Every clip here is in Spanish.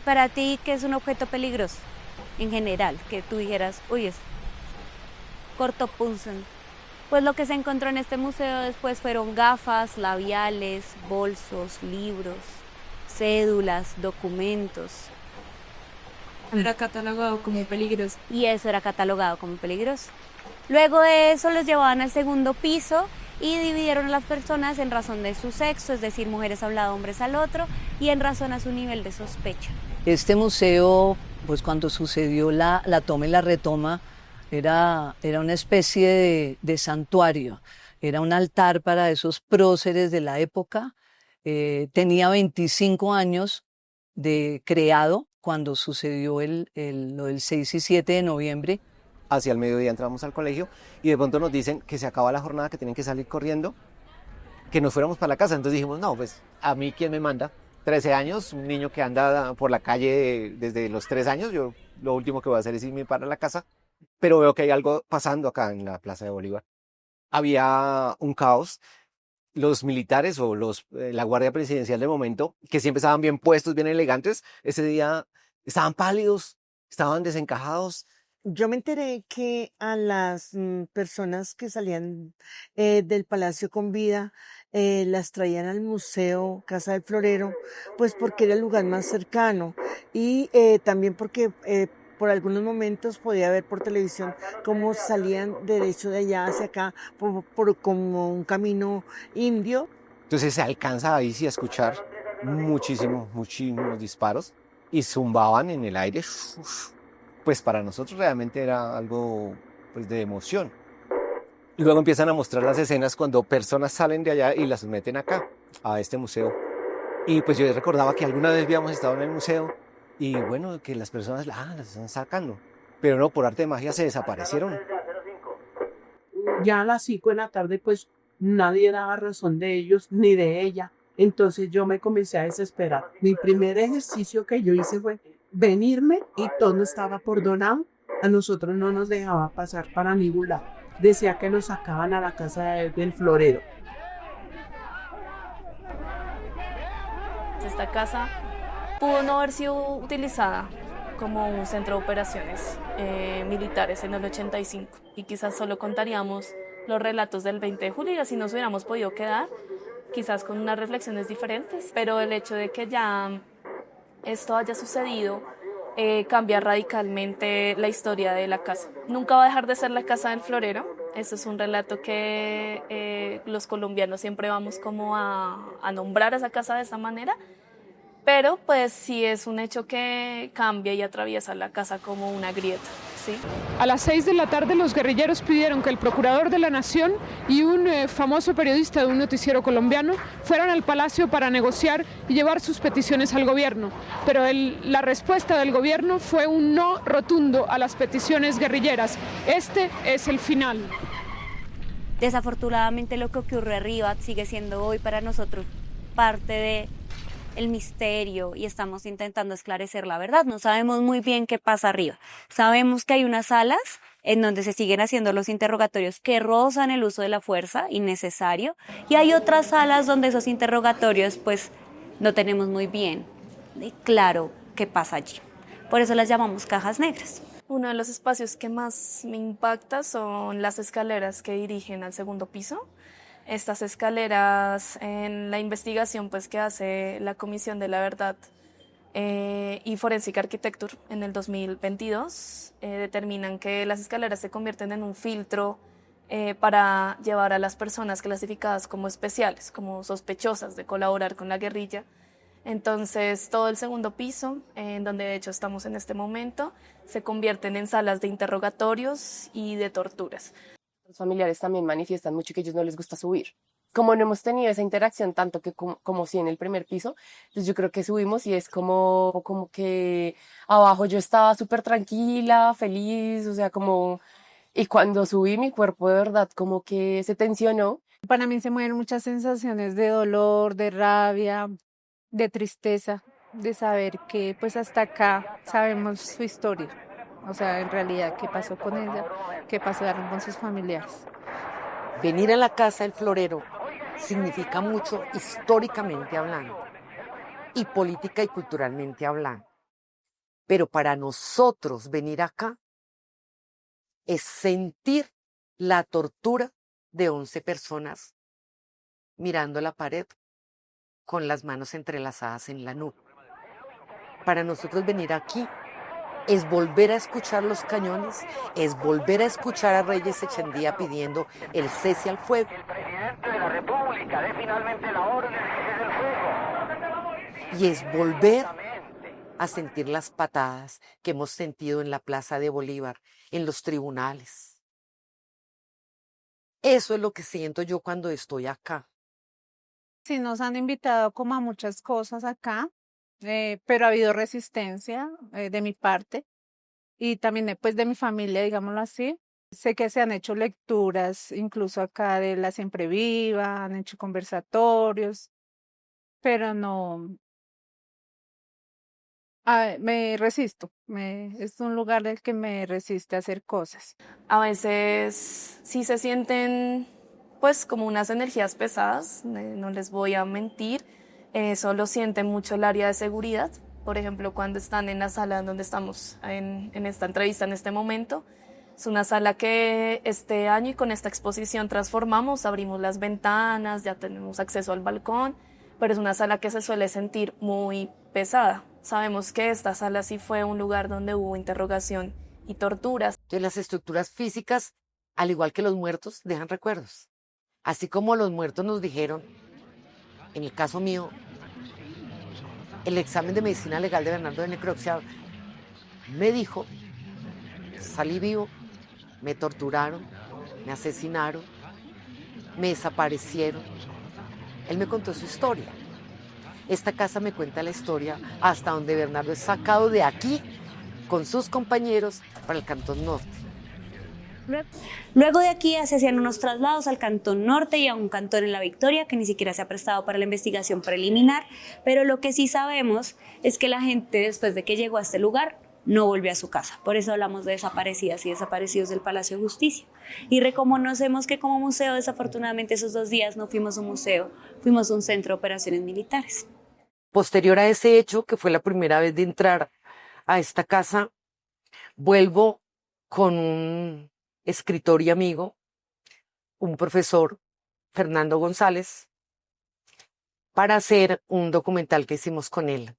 Para ti, ¿qué es un objeto peligroso? En general, que tú dijeras, uy, es cortopunzan. Pues lo que se encontró en este museo después fueron gafas, labiales, bolsos, libros, cédulas, documentos. Era catalogado como peligroso. Y eso era catalogado como peligroso. Luego de eso los llevaban al segundo piso y dividieron a las personas en razón de su sexo, es decir, mujeres a un lado, hombres al otro, y en razón a su nivel de sospecha. Este museo, pues cuando sucedió la toma y la retoma, era una especie de santuario, era un altar para esos próceres de la época. Tenía 25 años de creado cuando sucedió lo del 6 y 7 de noviembre. Hacia el mediodía entramos al colegio y de pronto nos dicen que se acaba la jornada, que tienen que salir corriendo, que nos fuéramos para la casa. Entonces dijimos, no, pues a mí quién me manda. 13 años, un niño que anda por la calle desde los 3 años, yo lo último que voy a hacer es irme para la casa, pero veo que hay algo pasando acá en la Plaza de Bolívar. Había un caos. Los militares o la guardia presidencial de momento, que siempre estaban bien puestos, bien elegantes, ese día estaban pálidos, estaban desencajados. Yo me enteré que a las personas que salían del Palacio con vida las traían al Museo Casa del Florero, pues porque era el lugar más cercano y también porque por algunos momentos podía ver por televisión cómo salían derecho de allá hacia acá por como un camino indio. Entonces se alcanza ahí sí a escuchar muchísimos disparos y zumbaban en el aire. Pues para nosotros realmente era algo pues, de emoción. Y luego empiezan a mostrar las escenas cuando personas salen de allá y las meten acá, a este museo. Y pues yo recordaba que alguna vez habíamos estado en el museo y bueno, que las personas las están sacando. Pero no, por arte de magia se desaparecieron. Ya a las 5 de la tarde, pues nadie daba razón de ellos ni de ella. Entonces yo me comencé a desesperar. Mi primer ejercicio que yo hice fue venirme y todo estaba perdonado. A nosotros no nos dejaba pasar para ningún lado. Decía que nos sacaban a la casa del florero. Esta casa pudo no haber sido utilizada como un centro de operaciones militares en el 85 y quizás solo contaríamos los relatos del 20 de julio y así nos hubiéramos podido quedar, quizás con unas reflexiones diferentes, pero el hecho de que ya esto haya sucedido cambia radicalmente la historia de la casa. Nunca va a dejar de ser la casa del florero. Eso es un relato que los colombianos siempre vamos como a nombrar a esa casa de esa manera, pero pues sí es un hecho que cambia y atraviesa la casa como una grieta, ¿sí? A las 6 de la tarde los guerrilleros pidieron que el procurador de la Nación y un famoso periodista de un noticiero colombiano fueran al palacio para negociar y llevar sus peticiones al gobierno. Pero la respuesta del gobierno fue un no rotundo a las peticiones guerrilleras. Este es el final. Desafortunadamente lo que ocurre arriba sigue siendo hoy para nosotros parte de el misterio y estamos intentando esclarecer la verdad. No sabemos muy bien qué pasa arriba. Sabemos que hay unas salas en donde se siguen haciendo los interrogatorios que rozan el uso de la fuerza innecesario y hay otras salas donde esos interrogatorios pues no tenemos muy bien claro qué pasa allí. Por eso las llamamos cajas negras. Uno de los espacios que más me impacta son las escaleras que dirigen al segundo piso. Estas escaleras en la investigación pues, que hace la Comisión de la Verdad y Forensic Architecture en el 2022 determinan que las escaleras se convierten en un filtro para llevar a las personas clasificadas como especiales, como sospechosas de colaborar con la guerrilla. Entonces todo el segundo piso, en donde de hecho estamos en este momento, se convierten en salas de interrogatorios y de torturas. Los familiares también manifiestan mucho que a ellos no les gusta subir. Como no hemos tenido esa interacción tanto que como si en el primer piso, pues yo creo que subimos y es como que abajo yo estaba súper tranquila, feliz, o sea, como... Y cuando subí mi cuerpo de verdad como que se tensionó. Para mí se mueven muchas sensaciones de dolor, de rabia, de tristeza, de saber que pues hasta acá sabemos su historia. O sea, en realidad, qué pasó con ella, qué pasaron con sus familiares. Venir a la Casa del Florero significa mucho históricamente hablando y política y culturalmente hablando. Pero para nosotros venir acá es sentir la tortura de 11 personas mirando la pared con las manos entrelazadas en la nuca. Para nosotros venir aquí es volver a escuchar los cañones, es volver a escuchar a Reyes Echendía pidiendo el cese al fuego. El presidente de la República dé finalmente la orden de cese del fuego. Y es volver a sentir las patadas que hemos sentido en la Plaza de Bolívar, en los tribunales. Eso es lo que siento yo cuando estoy acá. Sí, nos han invitado como a muchas cosas acá, pero ha habido resistencia de mi parte y también pues, de mi familia, digámoslo así. Sé que se han hecho lecturas, incluso acá de La Siempre Viva, han hecho conversatorios, pero no, me resisto. Es un lugar del que me resiste a hacer cosas. A veces sí se sienten pues como unas energías pesadas, no les voy a mentir. Eso lo siente mucho el área de seguridad. Por ejemplo, cuando están en la sala donde estamos en esta entrevista en este momento, es una sala que este año y con esta exposición transformamos, abrimos las ventanas, ya tenemos acceso al balcón, pero es una sala que se suele sentir muy pesada. Sabemos que esta sala sí fue un lugar donde hubo interrogación y torturas. Que las estructuras físicas, al igual que los muertos, dejan recuerdos. Así como los muertos nos dijeron, en el caso mío, el examen de medicina legal de Bernardo de Necroxia me dijo, salí vivo, me torturaron, me asesinaron, me desaparecieron. Él me contó su historia. Esta casa me cuenta la historia hasta donde Bernardo es sacado de aquí con sus compañeros para el Cantón Norte. Luego de aquí se hacían unos traslados al Cantón Norte y a un cantón en La Victoria que ni siquiera se ha prestado para la investigación preliminar, pero lo que sí sabemos es que la gente después de que llegó a este lugar no volvió a su casa. Por eso hablamos de desaparecidas y desaparecidos del Palacio de Justicia. Y reconocemos que como museo, desafortunadamente esos 2 días no fuimos un museo, fuimos un centro de operaciones militares. Posterior a ese hecho, que fue la primera vez de entrar a esta casa, vuelvo con un escritor y amigo, un profesor, Fernando González, para hacer un documental que hicimos con él.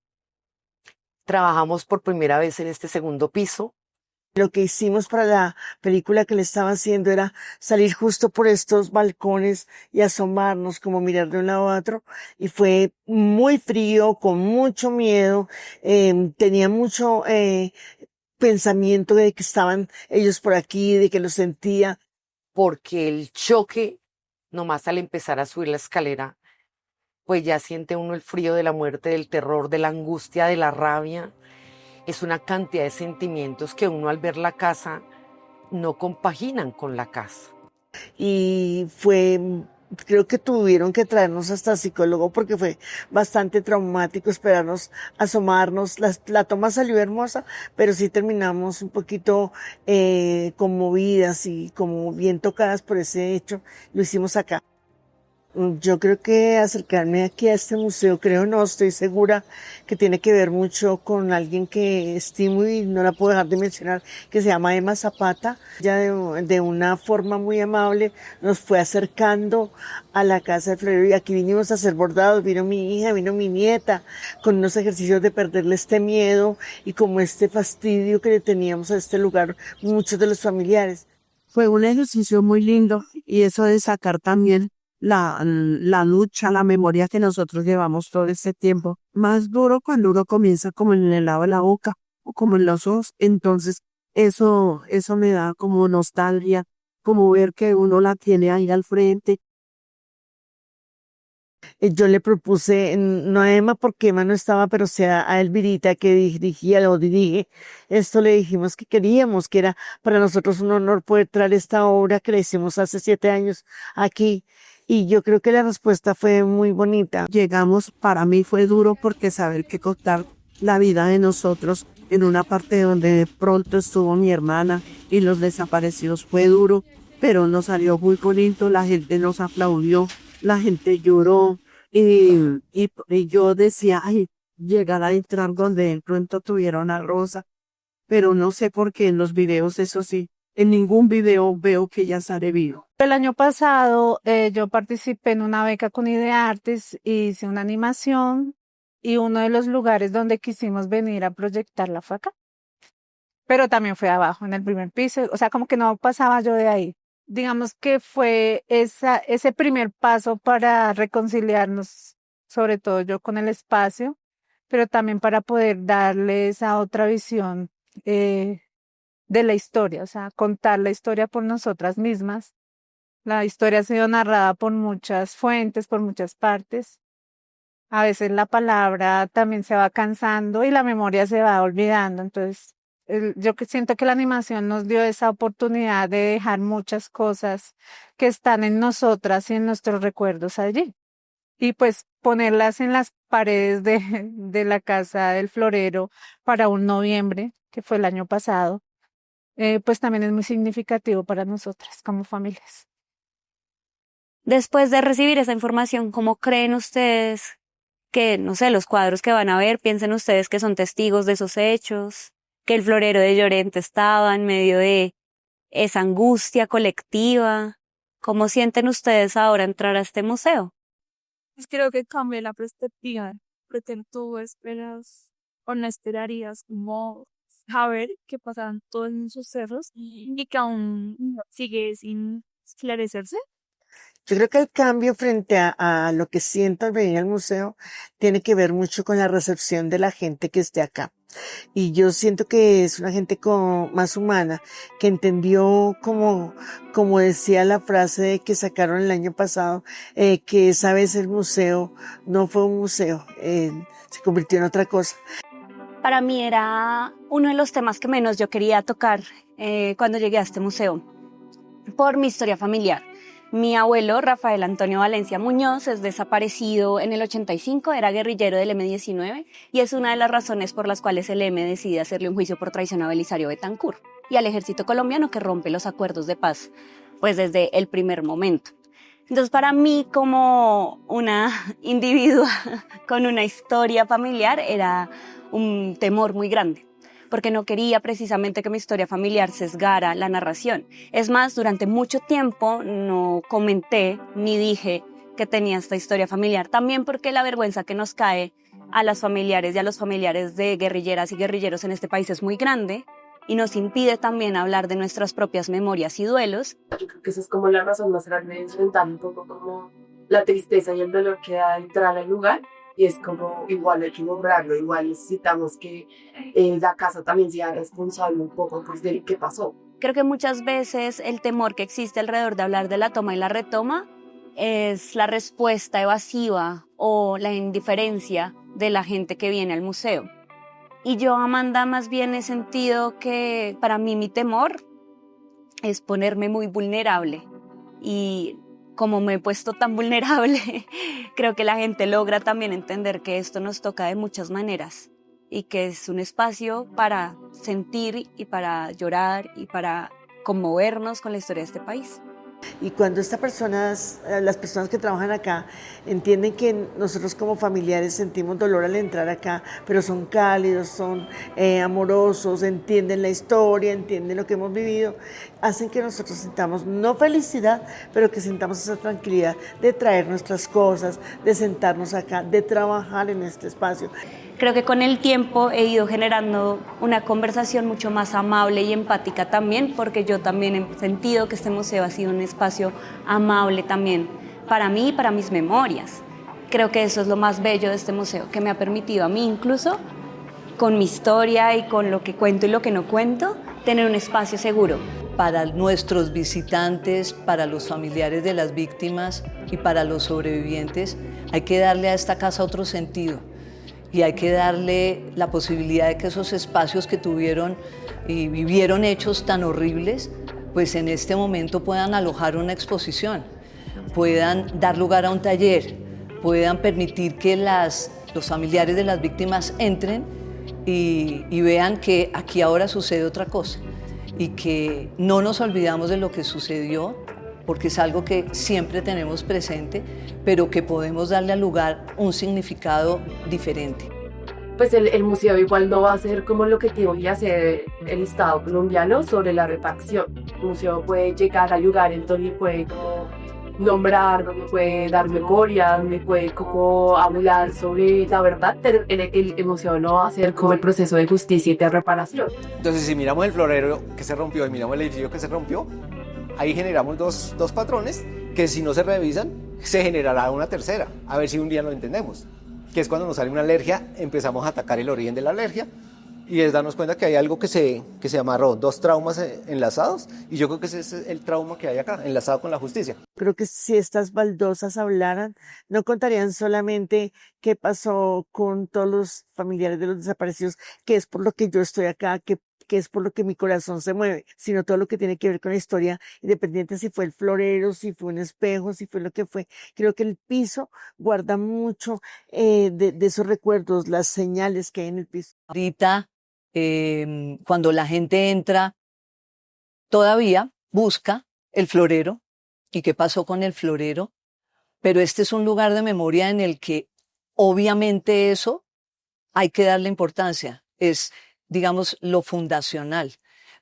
Trabajamos por primera vez en este segundo piso. Lo que hicimos para la película que le estaba haciendo era salir justo por estos balcones y asomarnos, como mirar de un lado a otro. Y fue muy frío, con mucho miedo, tenía mucho pensamiento de que estaban ellos por aquí, de que lo sentía. Porque el choque, nomás al empezar a subir la escalera, pues ya siente uno el frío de la muerte, del terror, de la angustia, de la rabia. Es una cantidad de sentimientos que uno al ver la casa no compaginan con la casa. Y creo que tuvieron que traernos hasta psicólogo porque fue bastante traumático esperarnos, asomarnos. La toma salió hermosa, pero sí terminamos un poquito conmovidas y como bien tocadas por ese hecho. Lo hicimos acá. Yo creo que acercarme aquí a este museo, no, estoy segura que tiene que ver mucho con alguien que estimo y no la puedo dejar de mencionar, que se llama Emma Zapata. Ella de una forma muy amable nos fue acercando a la Casa del Florero y aquí vinimos a hacer bordados, vino mi hija, vino mi nieta, con unos ejercicios de perderle este miedo y como este fastidio que le teníamos a este lugar, muchos de los familiares. Fue un ejercicio muy lindo y eso de sacar también la lucha, la memoria que nosotros llevamos todo este tiempo. Más duro cuando uno comienza como en el lado de la boca o como en los ojos. Entonces eso me da como nostalgia, como ver que uno la tiene ahí al frente. Yo le propuse, no a Emma porque Emma no estaba, pero a Elvirita que dirige. Esto le dijimos que queríamos, que era para nosotros un honor poder traer esta obra que la hicimos hace 7 años aquí. Y yo creo que la respuesta fue muy bonita. Llegamos, para mí fue duro porque saber que contar la vida de nosotros en una parte donde de pronto estuvo mi hermana y los desaparecidos fue duro, pero nos salió muy bonito, la gente nos aplaudió, la gente lloró y yo decía, ay, llegar a entrar donde de pronto tuvieron a Rosa, pero no sé por qué en los videos, eso sí, en ningún video veo que ella sale viva. El año pasado yo participé en una beca con Ideartes y hice una animación y uno de los lugares donde quisimos venir a proyectarla fue acá. Pero también fue abajo, en el primer piso, o sea, como que no pasaba yo de ahí. Digamos que fue ese primer paso para reconciliarnos, sobre todo yo con el espacio, pero también para poder darle esa otra visión de la historia, o sea, contar la historia por nosotras mismas. La historia ha sido narrada por muchas fuentes, por muchas partes. A veces la palabra también se va cansando y la memoria se va olvidando, entonces yo que siento que la animación nos dio esa oportunidad de dejar muchas cosas que están en nosotras y en nuestros recuerdos allí. Y pues ponerlas en las paredes de la casa del florero para un noviembre, que fue el año pasado, pues también es muy significativo para nosotras como familias. Después de recibir esa información, ¿cómo creen ustedes que, no sé, los cuadros que van a ver, piensen ustedes que son testigos de esos hechos, que el florero de Llorente estaba en medio de esa angustia colectiva? ¿Cómo sienten ustedes ahora entrar a este museo? Pues creo que cambia la perspectiva, porque tú esperas o no esperarías como saber que pasaron todos esos cerros y que aún sigue sin esclarecerse. Yo creo que el cambio frente a lo que siento al venir al museo tiene que ver mucho con la recepción de la gente que esté acá. Y yo siento que es una gente más humana, que entendió, como decía la frase que sacaron el año pasado, que esa vez el museo no fue un museo, se convirtió en otra cosa. Para mí era uno de los temas que menos yo quería tocar cuando llegué a este museo, por mi historia familiar. Mi abuelo, Rafael Antonio Valencia Muñoz, es desaparecido en el 85, era guerrillero del M-19 y es una de las razones por las cuales el M decide hacerle un juicio por traición a Belisario Betancur y al ejército colombiano que rompe los acuerdos de paz, pues desde el primer momento. Entonces, para mí, como una individua con una historia familiar, era un temor muy grande, porque no quería precisamente que mi historia familiar sesgara la narración. Es más, durante mucho tiempo no comenté ni dije que tenía esta historia familiar, también porque la vergüenza que nos cae a las familiares y a los familiares de guerrilleras y guerrilleros en este país es muy grande y nos impide también hablar de nuestras propias memorias y duelos. Yo creo que esa es como la razón más grande de enfrentar un poco como la tristeza y el dolor que da entrar al lugar. Y es como, igual hay que lograrlo, igual necesitamos que la casa también sea responsable un poco pues, de qué pasó. Creo que muchas veces el temor que existe alrededor de hablar de la toma y la retoma es la respuesta evasiva o la indiferencia de la gente que viene al museo. Y yo, Amanda, más bien he sentido que para mí mi temor es ponerme muy vulnerable y como me he puesto tan vulnerable, creo que la gente logra también entender que esto nos toca de muchas maneras y que es un espacio para sentir y para llorar y para conmovernos con la historia de este país. Y cuando las personas que trabajan acá entienden que nosotros como familiares sentimos dolor al entrar acá, pero son cálidos, son amorosos, entienden la historia, entienden lo que hemos vivido, hacen que nosotros sintamos no felicidad, pero que sintamos esa tranquilidad de traer nuestras cosas, de sentarnos acá, de trabajar en este espacio. Creo que con el tiempo he ido generando una conversación mucho más amable y empática también, porque yo también he sentido que este museo ha sido un espacio amable también para mí y para mis memorias. Creo que eso es lo más bello de este museo, que me ha permitido a mí incluso, con mi historia y con lo que cuento y lo que no cuento, tener un espacio seguro. Para nuestros visitantes, para los familiares de las víctimas y para los sobrevivientes, hay que darle a esta casa otro sentido. Y hay que darle la posibilidad de que esos espacios que tuvieron y vivieron hechos tan horribles, pues en este momento puedan alojar una exposición, puedan dar lugar a un taller, puedan permitir que los familiares de las víctimas entren y vean que aquí ahora sucede otra cosa y que no nos olvidamos de lo que sucedió, porque es algo que siempre tenemos presente, pero que podemos darle al lugar un significado diferente. pues el museo igual no va a ser como lo que tiene que hacer el Estado colombiano sobre la repartición. El museo puede llegar a lugares donde puede como nombrar, donde puede dar memoria, donde puede como hablar sobre la verdad, pero el museo no va a ser como el proceso de justicia y de reparación. Entonces, si miramos el florero que se rompió y miramos el edificio que se rompió, ahí generamos dos patrones que si no se revisan, se generará una tercera, a ver si un día lo entendemos, que es cuando nos sale una alergia, empezamos a atacar el origen de la alergia y es darnos cuenta que hay algo que se amarró, dos traumas enlazados, y yo creo que ese es el trauma que hay acá, enlazado con la justicia. Creo que si estas baldosas hablaran, no contarían solamente qué pasó con todos los familiares de los desaparecidos, que es por lo que yo estoy acá, que es por lo que mi corazón se mueve, sino todo lo que tiene que ver con la historia, independiente si fue el florero, si fue un espejo, si fue lo que fue. Creo que el piso guarda mucho de esos recuerdos, las señales que hay en el piso. Ahorita, cuando la gente entra, todavía busca el florero y qué pasó con el florero, pero este es un lugar de memoria en el que obviamente eso hay que darle importancia, es, digamos, lo fundacional,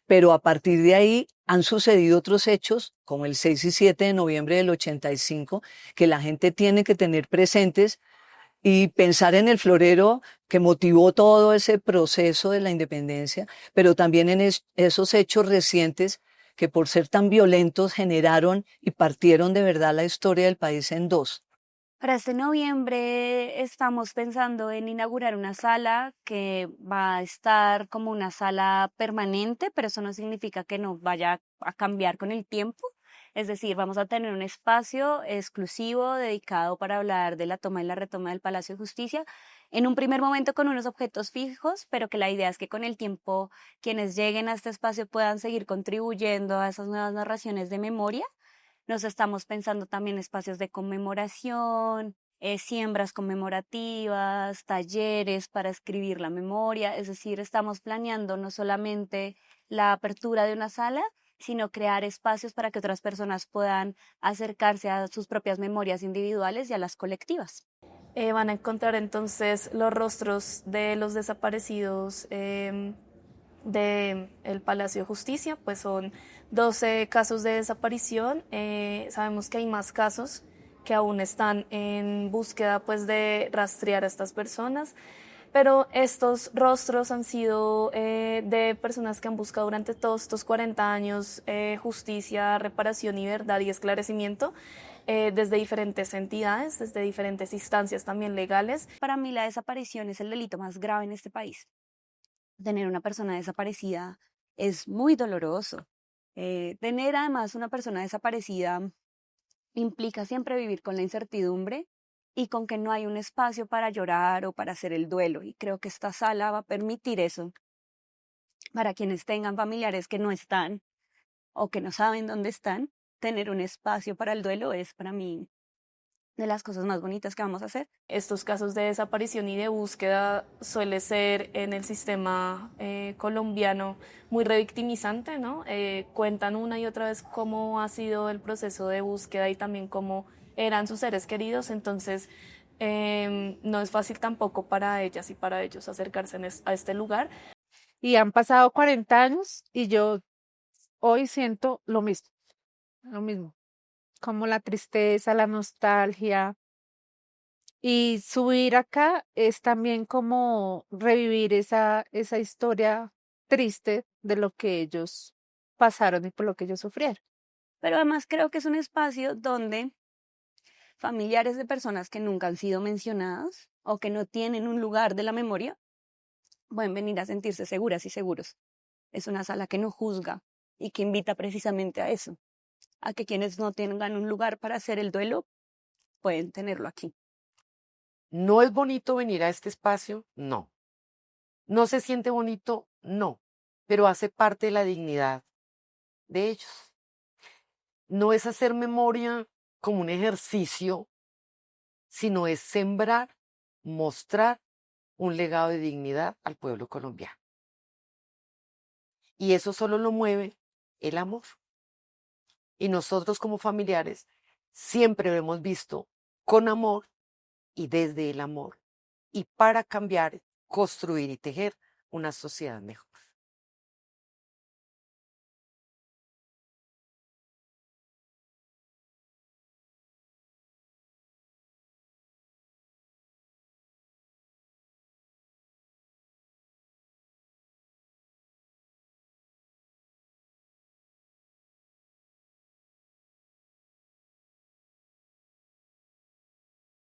pero a partir de ahí han sucedido otros hechos, como el 6 y 7 de noviembre del 85, que la gente tiene que tener presentes y pensar en el florero que motivó todo ese proceso de la independencia, pero también en esos hechos recientes que por ser tan violentos generaron y partieron de verdad la historia del país en dos. Para este noviembre estamos pensando en inaugurar una sala que va a estar como una sala permanente, pero eso no significa que no vaya a cambiar con el tiempo. Es decir, vamos a tener un espacio exclusivo dedicado para hablar de la toma y la retoma del Palacio de Justicia, en un primer momento con unos objetos fijos, pero que la idea es que con el tiempo quienes lleguen a este espacio puedan seguir contribuyendo a esas nuevas narraciones de memoria. Nos estamos pensando también espacios de conmemoración, siembras conmemorativas, talleres para escribir la memoria, es decir, estamos planeando no solamente la apertura de una sala, sino crear espacios para que otras personas puedan acercarse a sus propias memorias individuales y a las colectivas. Van a encontrar entonces los rostros de los desaparecidos del Palacio de Justicia, pues son 12 casos de desaparición. Sabemos que hay más casos que aún están en búsqueda pues de rastrear a estas personas, pero estos rostros han sido de personas que han buscado durante todos estos 40 años justicia, reparación y verdad y esclarecimiento desde diferentes entidades, desde diferentes instancias también legales. Para mí la desaparición es el delito más grave en este país. Tener una persona desaparecida es muy doloroso. Tener además una persona desaparecida implica siempre vivir con la incertidumbre y con que no hay un espacio para llorar o para hacer el duelo. Y creo que esta sala va a permitir eso para quienes tengan familiares que no están o que no saben dónde están. Tener un espacio para el duelo es para mí de las cosas más bonitas que vamos a hacer. Estos casos de desaparición y de búsqueda suele ser en el sistema colombiano muy revictimizante, ¿no? Cuentan una y otra vez cómo ha sido el proceso de búsqueda y también cómo eran sus seres queridos, entonces no es fácil tampoco para ellas y para ellos acercarse a este lugar. Y han pasado 40 años y yo hoy siento lo mismo, como la tristeza, la nostalgia. Y subir acá es también como revivir esa historia triste de lo que ellos pasaron y por lo que ellos sufrieron. Pero además creo que es un espacio donde familiares de personas que nunca han sido mencionadas o que no tienen un lugar de la memoria pueden venir a sentirse seguras y seguros. Es una sala que no juzga y que invita precisamente a eso, a que quienes no tengan un lugar para hacer el duelo pueden tenerlo aquí. ¿No es bonito venir a este espacio? No. ¿No se siente bonito? No. Pero hace parte de la dignidad de ellos. No es hacer memoria como un ejercicio, sino es sembrar, mostrar un legado de dignidad al pueblo colombiano. Y eso solo lo mueve el amor. Y nosotros como familiares siempre lo hemos visto con amor y desde el amor y para cambiar construir y tejer una sociedad mejor.